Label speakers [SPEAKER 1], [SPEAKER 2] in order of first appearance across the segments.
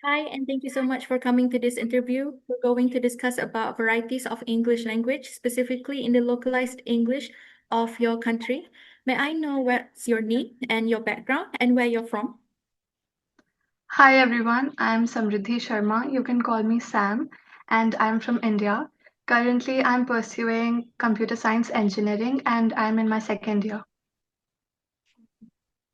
[SPEAKER 1] Hi, and thank you so much for coming to this interview. We're going to discuss about varieties of English language, specifically in the localized English of your country. May I know what's your name and your background and where you're from?
[SPEAKER 2] Hi everyone, I'm Samriddhi Sharma. You can call me Sam, and I'm from India. Currently, I'm pursuing computer science engineering and I'm in my second year.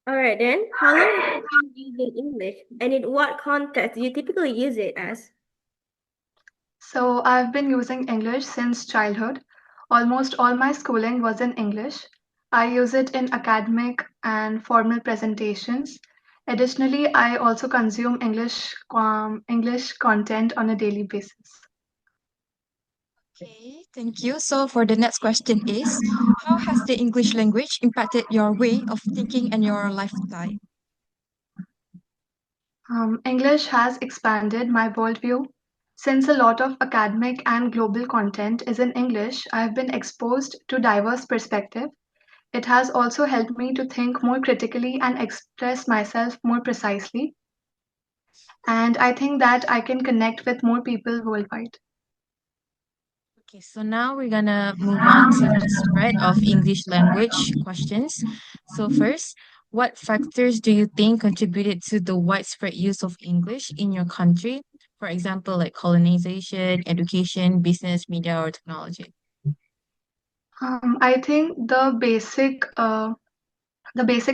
[SPEAKER 3] All right then. How long have you been using English, and in what context do you typically use it as?
[SPEAKER 2] So, I've been using English since childhood. Almost all my schooling was in English. I use it in academic and formal presentations. Additionally, I also consume English content on a daily basis.
[SPEAKER 4] Okay, thank you. So for the next question is, how has the English language impacted your way of thinking and your lifestyle?
[SPEAKER 2] English has expanded my worldview. Since a lot of academic and global content is in English, I've been exposed to diverse perspectives. It has also helped me to think more critically and express myself more precisely. And I think that I can connect with more people worldwide.
[SPEAKER 4] Okay, so now we're gonna move on to the spread of English language questions. So first, what factors do you think contributed to the widespread use of English in your country? For example, like colonization, education, business, media, or technology.
[SPEAKER 2] I think the basic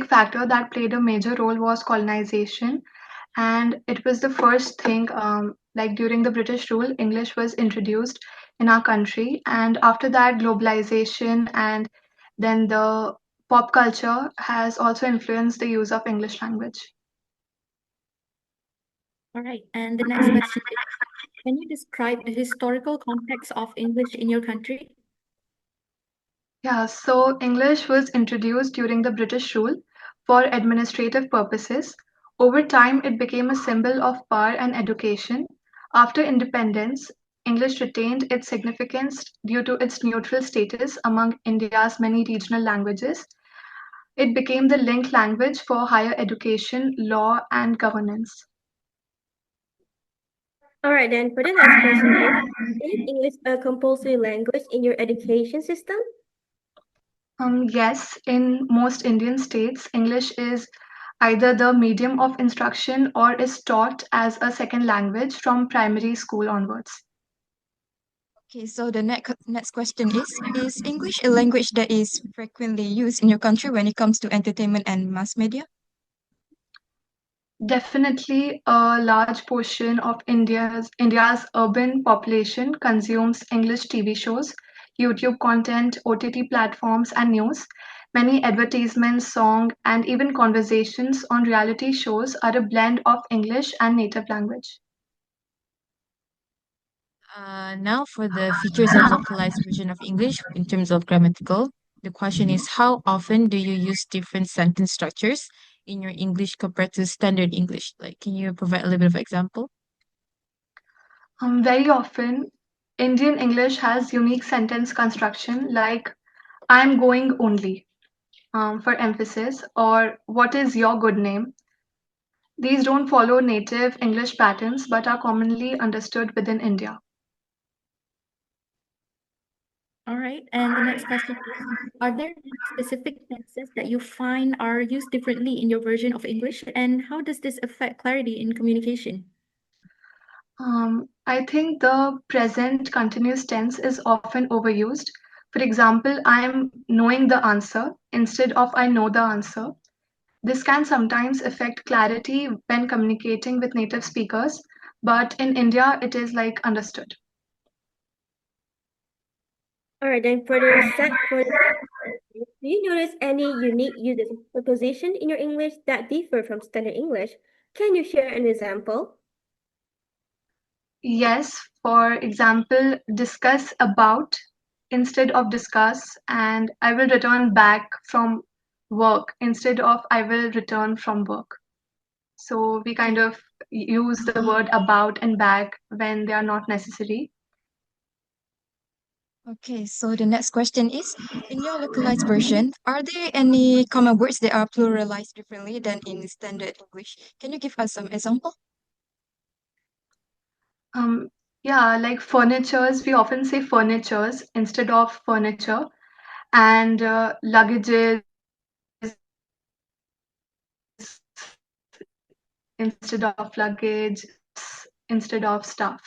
[SPEAKER 2] factor that played a major role was colonization, and it was the first thing. Like during the British rule, English was introduced in our country, and after that, globalization and then the pop culture has also influenced the use of English language.
[SPEAKER 1] All right, and the next question is, can you describe the historical context of English in your country?
[SPEAKER 2] Yeah, so English was introduced during the British rule for administrative purposes. Over time, it became a symbol of power and education. After independence, English retained its significance due to its neutral status among India's many regional languages. It became the link language for higher education, law, and governance.
[SPEAKER 3] All right then. For the next question is English a compulsory language in your education system?
[SPEAKER 2] Yes, in most Indian states, English is either the medium of instruction or is taught as a second language from primary school onwards.
[SPEAKER 4] Okay, so the next question is English a language that is frequently used in your country when it comes to entertainment and mass media?
[SPEAKER 2] Definitely, a large portion of India's urban population consumes English TV shows, YouTube content, OTT platforms, and news. Many advertisements, songs, and even conversations on reality shows are a blend of English and native language.
[SPEAKER 4] Now for the features of localized version of English in terms of grammatical. The question is, how often do you use different sentence structures in your English compared to standard English? Like, can you provide a little bit of example?
[SPEAKER 2] Very often, Indian English has unique sentence construction like I'm going only for emphasis or what is your good name. These don't follow native English patterns but are commonly understood within India.
[SPEAKER 1] All right, and the next question is, are there any specific tenses that you find are used differently in your version of English, and how does this affect clarity in communication?
[SPEAKER 2] I think the present continuous tense is often overused. For example, I'm knowing the answer instead of I know the answer. This can sometimes affect clarity when communicating with native speakers, but in India, it is like understood.
[SPEAKER 3] All right then. Do you notice any unique uses of preposition in your English that differ from standard English? Can you share an example?
[SPEAKER 2] Yes, for example, discuss about instead of discuss, and I will return back from work instead of I will return from work. So we kind of use the word about and back when they are not necessary.
[SPEAKER 4] Okay, so the next question is, in your localized version, are there any common words that are pluralized differently than in standard English? Can you give us some example?
[SPEAKER 2] Um, yeah, like furnitures, we often say furnitures instead of furniture, and luggages instead of luggage, instead of stuff.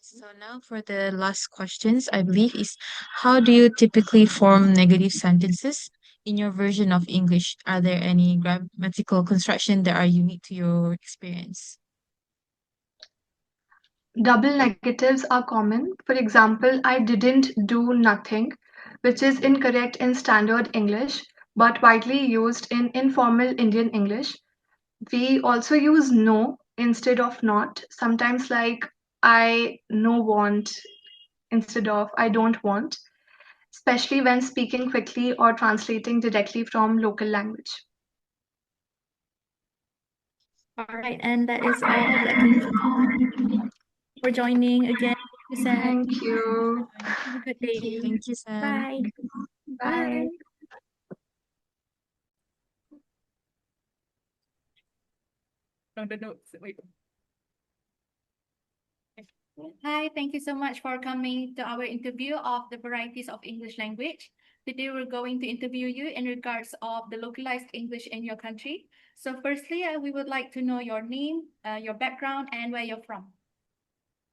[SPEAKER 4] So now for the last questions, I believe is how do you typically form negative sentences in your version of English? Are there any grammatical construction that are unique to your experience?
[SPEAKER 2] Double negatives are common. For example, I didn't do nothing, which is incorrect in standard English, but widely used in informal Indian English. We also use no instead of not, sometimes like I no want instead of I don't want, especially when speaking quickly or translating directly from local language.
[SPEAKER 1] All right, and that is all that concludes for joining again. You said,
[SPEAKER 2] Thank you.
[SPEAKER 1] have a good
[SPEAKER 3] Thank
[SPEAKER 1] day.
[SPEAKER 3] you.
[SPEAKER 4] Thank you, Sam.
[SPEAKER 3] Bye.
[SPEAKER 2] Bye.
[SPEAKER 3] Bye.
[SPEAKER 1] On the notes, wait. Hi, thank you so much for coming to our interview of the varieties of English language. Today we're going to interview you in regards of the localized English in your country. So firstly, we would like to know your name, your background, and where you're from.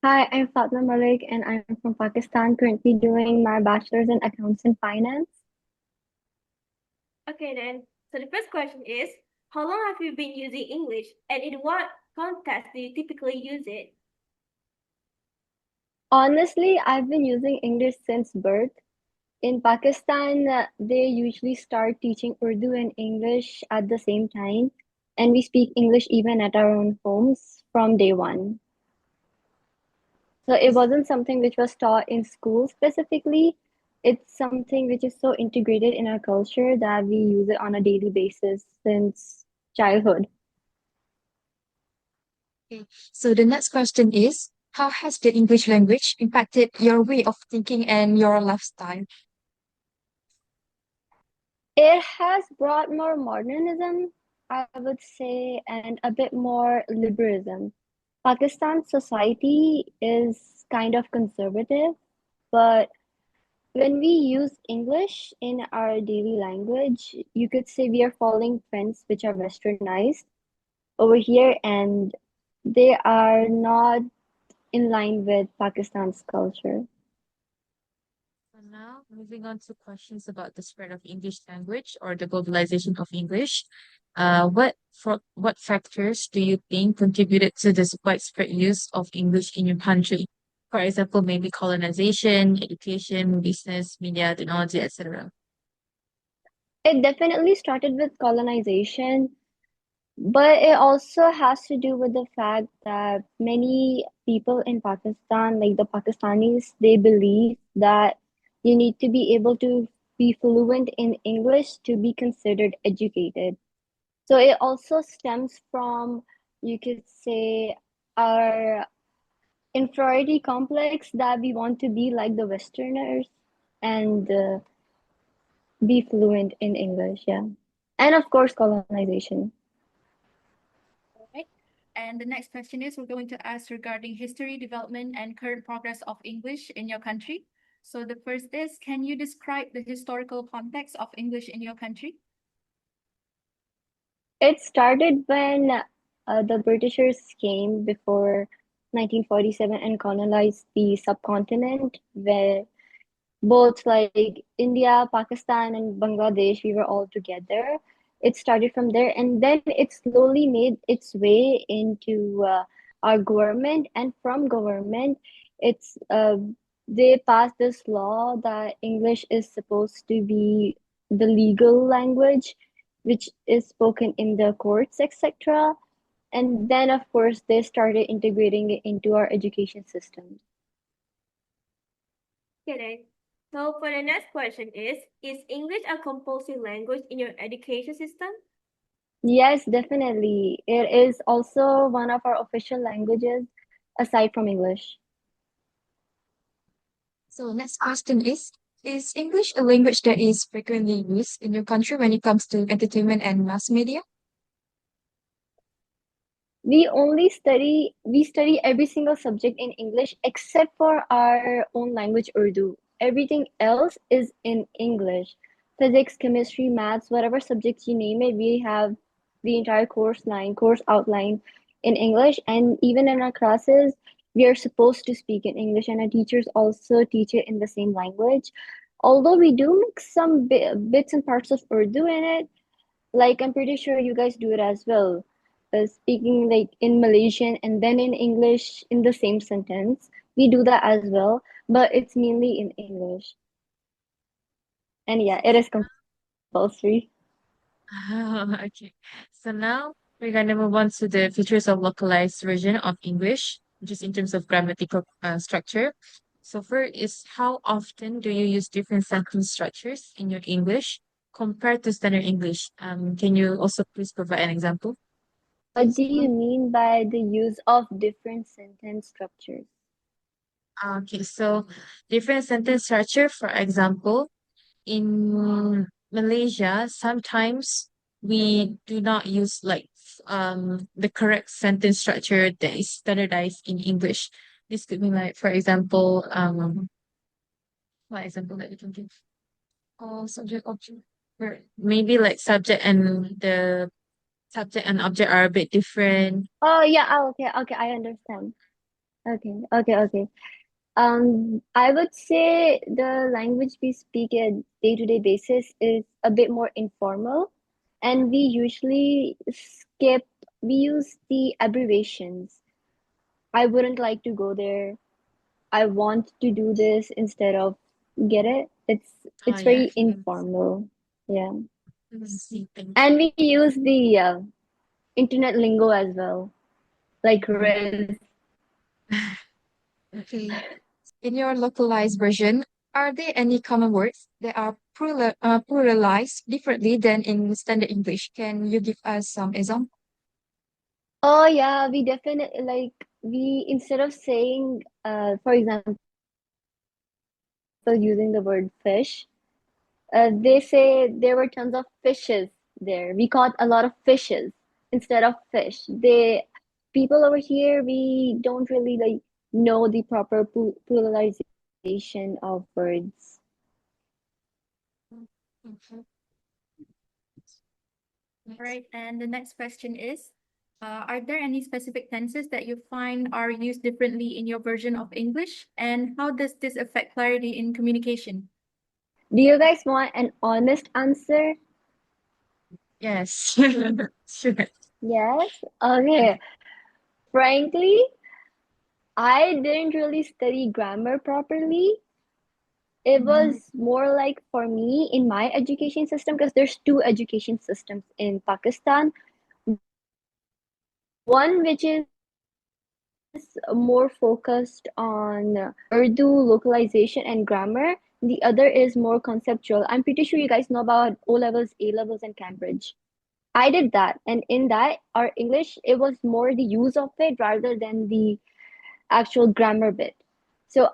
[SPEAKER 5] Hi, I'm Fatma Malik and I'm from Pakistan, currently doing my bachelor's in accounts and finance.
[SPEAKER 3] Okay then. So the first question is, how long have you been using English and in what context do you typically use it?
[SPEAKER 5] Honestly, I've been using English since birth. In Pakistan, they usually start teaching Urdu and English at the same time, and we speak English even at our own homes from day one. So it wasn't something which was taught in school specifically. It's something which is so integrated in our culture that we use it on a daily basis since childhood.
[SPEAKER 4] Okay. So the next question is, how has the English language impacted your way of thinking and your lifestyle?
[SPEAKER 5] It has brought more modernism, I would say, and a bit more liberalism. Pakistan's society is kind of conservative, but when we use English in our daily language, you could say we are following trends which are westernized over here, and they are not in line with Pakistan's culture.
[SPEAKER 4] So now, moving on to questions about the spread of English language or the globalization of English. What factors do you think contributed to this widespread use of English in your country? For example, maybe colonization, education, business, media, technology, etc.
[SPEAKER 5] It definitely started with colonization. But it also has to do with the fact that many people in Pakistan, like the Pakistanis, they believe that you need to be able to be fluent in English to be considered educated. So it also stems from, you could say, our inferiority complex that we want to be like the Westerners and be fluent in English, yeah. And of course, colonization.
[SPEAKER 1] All right. And the next question is, we're going to ask regarding history, development, and current progress of English in your country. So the first is, can you describe the historical context of English in your country?
[SPEAKER 5] It started when the Britishers came before 1947 and colonized the subcontinent, where both like India, Pakistan, and Bangladesh, we were all together. It started from there, and then it slowly made its way into our government, and from government, it's they passed this law that English is supposed to be the legal language, which is spoken in the courts, etc. And then, of course, they started integrating it into our education system.
[SPEAKER 3] Okay. So for the next question is English a compulsory language in your education system?
[SPEAKER 5] Yes, definitely. It is also one of our official languages aside from English.
[SPEAKER 4] So next question is English a language that is frequently used in your country when it comes to entertainment and mass media?
[SPEAKER 5] We study every single subject in English except for our own language, Urdu. Everything else is in English. Physics, chemistry, maths, whatever subjects you name it, we have the entire course outline in English. And even in our classes, we are supposed to speak in English, and our teachers also teach it in the same language. Although we do mix some bits and parts of Urdu in it, like I'm pretty sure you guys do it as well. Speaking like in Malaysian and then in English in the same sentence. We do that as well, but it's mainly in English. And yeah, it is compulsory.
[SPEAKER 4] Okay. So now we're gonna move on to the features of localized version of English, just in terms of grammatical structure. So first is how often do you use different sentence structures in your English compared to standard English? Can you also please provide an example?
[SPEAKER 5] What do you mean by the use of different sentence structures?
[SPEAKER 4] Okay, so different sentence structure, for example, in Malaysia, sometimes we do not use like the correct sentence structure that is standardized in English. This could be like, for example, what example that we can give? Oh, subject object. Or maybe like subject and object are a bit different.
[SPEAKER 5] Oh yeah, okay, I understand. Okay. I would say the language we speak at day-to-day basis is a bit more informal, and we use the abbreviations. I wouldn't like to go there. I want to do this instead of get it. It's
[SPEAKER 4] Yeah,
[SPEAKER 5] very informal. Yeah.
[SPEAKER 4] see, thank
[SPEAKER 5] And we use the internet lingo as well, like
[SPEAKER 4] you.
[SPEAKER 5] Riz.
[SPEAKER 4] Okay. In your localized version, are there any common words that are pluralized differently than in standard English? Can you give us some example?
[SPEAKER 5] Oh yeah, we definitely like we instead of saying for example using the word fish, they say there were tons of fishes there. We caught a lot of fishes instead of fish. They people over here we don't really like know the proper pluralization of words.
[SPEAKER 4] Mhm.
[SPEAKER 1] All
[SPEAKER 4] Next.
[SPEAKER 1] right, and the next question is, are there any specific tenses that you find are used differently in your version of English? And how does this affect clarity in communication?
[SPEAKER 5] Do you guys want an honest answer?
[SPEAKER 4] Yes. Sure.
[SPEAKER 5] Yes? Okay. Frankly, I didn't really study grammar properly. It
[SPEAKER 4] Mhm.
[SPEAKER 5] was more like for me in my education system, because there's two education systems in Pakistan. One which is more focused on Urdu localization and grammar. The other is more conceptual. I'm pretty sure you guys know about O levels, A levels, and Cambridge. I did that, and in that, our English, it was more the use of it rather than the actual grammar bit. So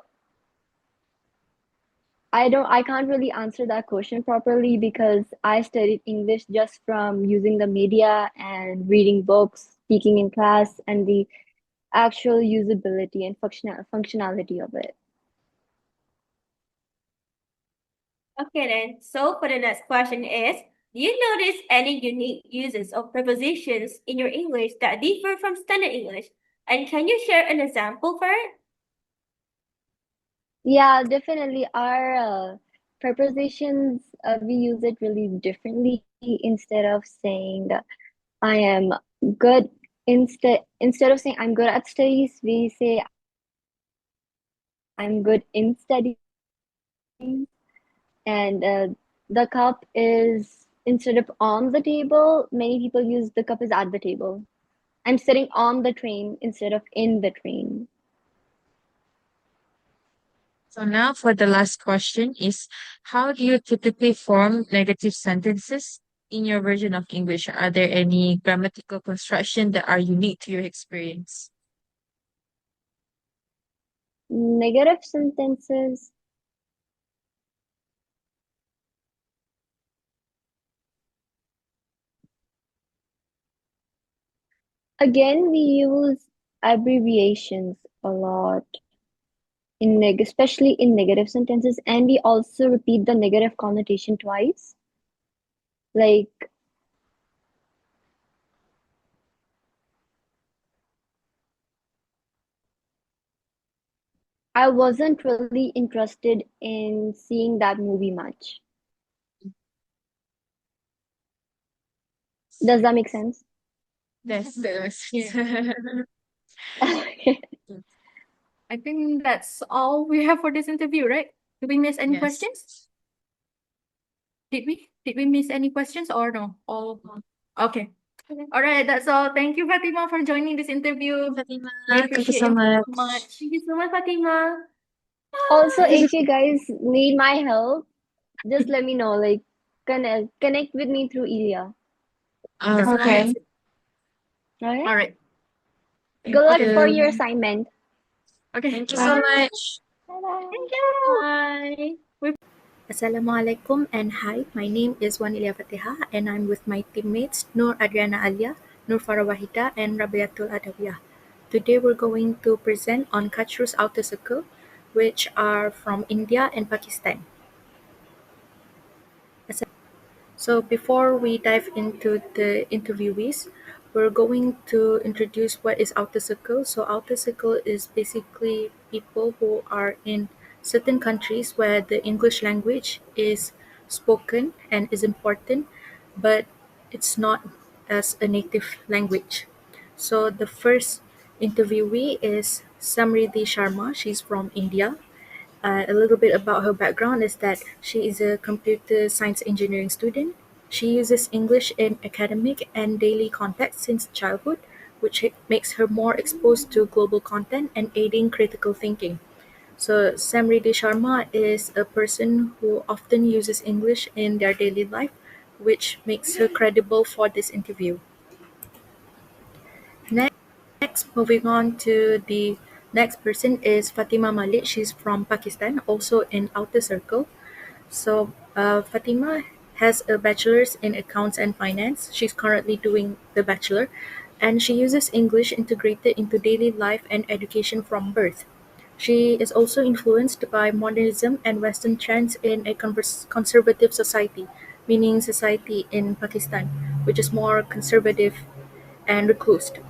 [SPEAKER 5] I can't really answer that question properly because I studied English just from using the media and reading books, speaking in class, and the actual usability and functionality of it.
[SPEAKER 3] Okay then, so for the next question is, do you notice any unique uses of prepositions in your English that differ from standard English? And can you share an example for it?
[SPEAKER 5] Yeah, definitely. Our prepositions, we use it really differently. Instead of saying I am good, instead of saying I'm good at studies, we say I'm good in studies. And the cup is instead of on the table, many people use the cup is at the table. I'm sitting on the train instead of in the train.
[SPEAKER 4] So now for the last question is, how do you typically form negative sentences in your version of English? Are there any grammatical construction that are unique to your experience?
[SPEAKER 5] Negative sentences. Again, we use abbreviations a lot especially in negative sentences, and we also repeat the negative connotation twice. Like, I wasn't really interested in seeing that movie much. Does that make sense?
[SPEAKER 4] Yes, yes.
[SPEAKER 5] Okay.
[SPEAKER 1] I think that's all we have for this interview, right? Did we miss any
[SPEAKER 4] Yes.
[SPEAKER 1] questions? Did we? Did we miss any questions or no? All okay. All right, that's all. Thank you, Fatima, for joining this interview.
[SPEAKER 4] Fatima,
[SPEAKER 1] We
[SPEAKER 4] thank you
[SPEAKER 1] appreciate
[SPEAKER 4] so
[SPEAKER 1] you
[SPEAKER 4] much.
[SPEAKER 1] so much.
[SPEAKER 3] Thank you so much, Fatima.
[SPEAKER 5] Also, if you guys need my help, just let me know. Like, connect with me through Ilya.
[SPEAKER 4] All
[SPEAKER 1] That's
[SPEAKER 4] right.
[SPEAKER 1] nice.
[SPEAKER 5] All right.
[SPEAKER 1] All right.
[SPEAKER 5] Good luck
[SPEAKER 1] Okay.
[SPEAKER 5] for your assignment.
[SPEAKER 1] Okay.
[SPEAKER 4] Thank you
[SPEAKER 1] Bye.
[SPEAKER 4] so much.
[SPEAKER 5] Bye-bye.
[SPEAKER 3] Thank you.
[SPEAKER 1] Bye. Assalamualaikum and hi, my name is Ilya and I'm with my teammates Nur Adriana Alia, Nur Farah Wahida and Rabiatul Adawiyah. Today we're going to present on Kachru'S outer circle, which are from India and Pakistan. So before we dive into the interviewees, we're going to introduce what is outer circle. So outer circle is basically people who are in certain countries where the English language is spoken and is important, but it's not as a native language. So the first interviewee is Samriddhi Sharma. She's from India. A little bit about her background is that she is a computer science engineering student. She uses English in academic and daily context since childhood, which makes her more exposed to global content and aiding critical thinking. So, Samriddhi Sharma is a person who often uses English in their daily life, which makes her credible for this interview. Next, moving on to the next person is Fatima Malik. She's from Pakistan, also in Outer Circle. So, Fatima has a bachelor's in accounts and finance. She's currently doing the bachelor, and she uses English integrated into daily life and education from birth. She is also influenced by modernism and Western trends in a conservative society, meaning society in Pakistan, which is more conservative and reclused.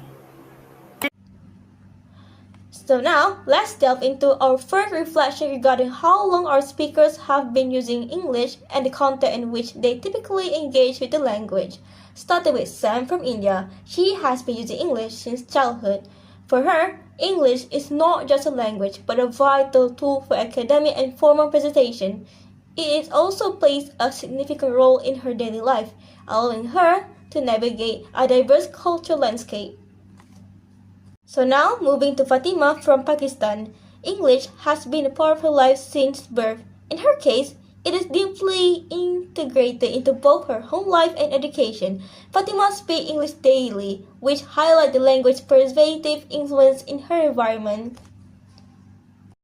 [SPEAKER 3] So now, let's delve into our first reflection regarding how long our speakers have been using English and the context in which they typically engage with the language. Starting with Sam from India, she has been using English since childhood. For her, English is not just a language but a vital tool for academic and formal presentation. It also plays a significant role in her daily life, allowing her to navigate a diverse cultural landscape. So now, moving to Fatima from Pakistan, English has been a part of her life since birth. In her case, it is deeply integrated into both her home life and education. Fatima speaks English daily, which highlights the language's pervasive influence in her environment.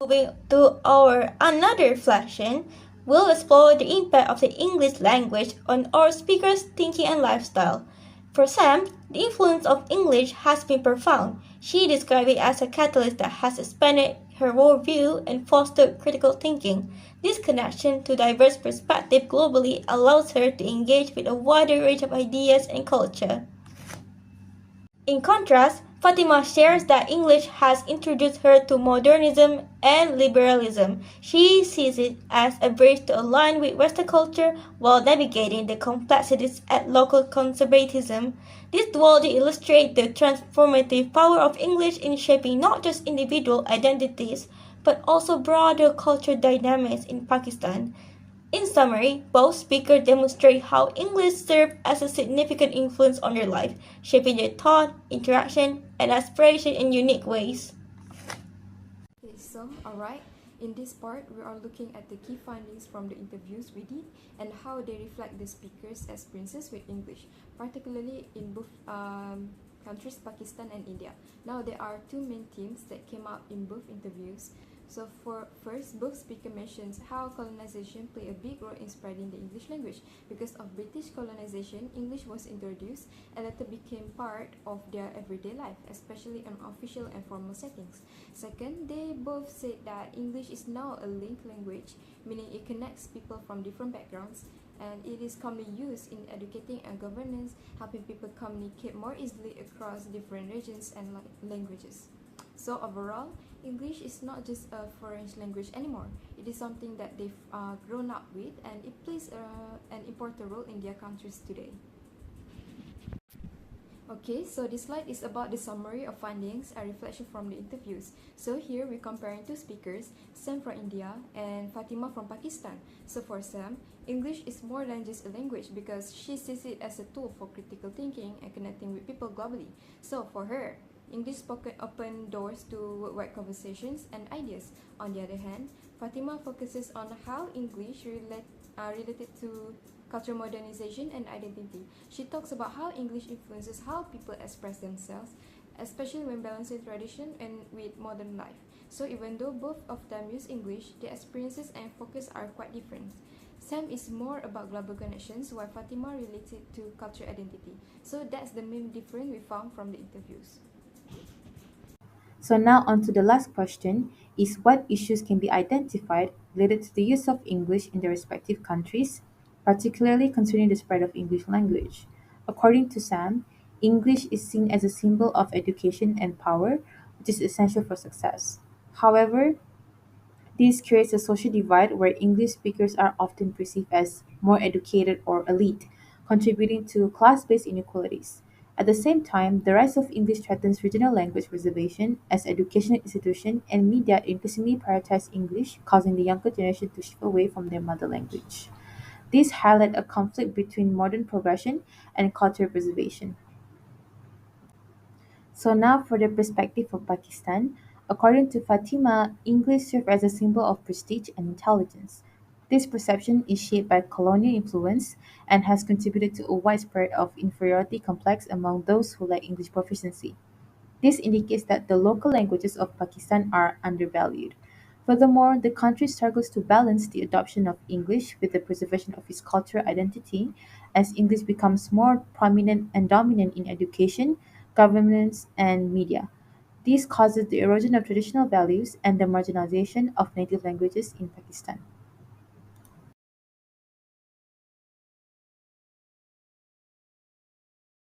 [SPEAKER 3] Moving to our another reflection, we'll explore the impact of the English language on our speakers' thinking and lifestyle. For Sam, the influence of English has been profound. She described it as a catalyst that has expanded her worldview and fostered critical thinking. This connection to diverse perspectives globally allows her to engage with a wider range of ideas and culture. In contrast, Fatima shares that English has introduced her to modernism and liberalism. She sees it as a bridge to align with Western culture while navigating the complexities at local conservatism. This duality illustrates the transformative power of English in shaping not just individual identities, but also broader cultural dynamics in Pakistan. In summary, both speakers demonstrate how English served as a significant influence on their life, shaping their thought, interaction, and aspiration in unique ways.
[SPEAKER 6] Okay, so alright, in this part we are looking at the key findings from the interviews we did and how they reflect the speakers' experiences with English, particularly in both countries, Pakistan and India. Now there are two main themes that came up in both interviews. So for first, book speaker mentions how colonization played a big role in spreading the English language. Because of British colonization, English was introduced and later became part of their everyday life, especially in official and formal settings. Second, they both said that English is now a linked language, meaning it connects people from different backgrounds, and it is commonly used in educating and governance, helping people communicate more easily across different regions and languages. So overall, English is not just a foreign language anymore. It is something that they've grown up with, and it plays an important role in their countries today. Okay, so this slide is about the summary of findings and reflection from the interviews. So here we're comparing two speakers, Sam from India and Fatima from Pakistan. So for Sam, English is more than just a language because she sees it as a tool for critical thinking and connecting with people globally. So for her, English spoken open doors to worldwide conversations and ideas. On the other hand, Fatima focuses on how English related to cultural modernization and identity. She talks about how English influences how people express themselves, especially when balancing tradition and with modern life. So even though both of them use English, their experiences and focus are quite different. Sam is more about global connections, while Fatima related to cultural identity. So that's the main difference we found from the interviews.
[SPEAKER 7] So now on to the last question is what issues can be identified related to the use of English in the respective countries, particularly concerning the spread of English language. According to Sam, English is seen as a symbol of education and power, which is essential for success. However, this creates a social divide where English speakers are often perceived as more educated or elite, contributing to class based inequalities. At the same time, the rise of English threatens regional language preservation as educational institutions and media increasingly prioritize English, causing the younger generation to shift away from their mother language. This highlights a conflict between modern progression and cultural preservation. So now for the perspective of Pakistan, according to Fatima, English served as a symbol of prestige and intelligence. This perception is shaped by colonial influence and has contributed to a widespread of inferiority complex among those who lack English proficiency. This indicates that the local languages of Pakistan are undervalued. Furthermore, the country struggles to balance the adoption of English with the preservation of its cultural identity as English becomes more prominent and dominant in education, governance, and media. This causes the erosion of traditional values and the marginalization of native languages in Pakistan.